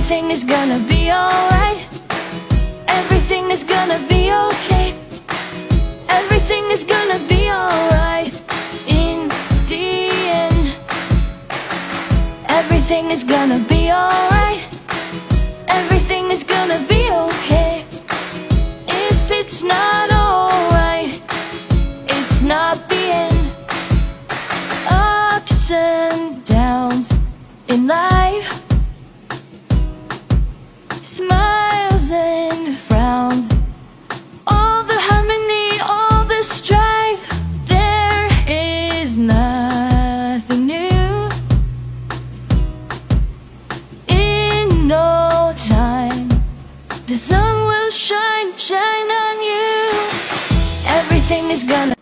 Everything is gonna be alright. Everything is gonna be okay. Everything is gonna be alright in the end. Everything is gonna be alright. Everything is gonna be okay. If it's not alright, it's not the end. Ups and downs in life, smiles and frowns, all the harmony, all the strife. There is nothing new. In no time, the sun will shine on you. Everything is gonna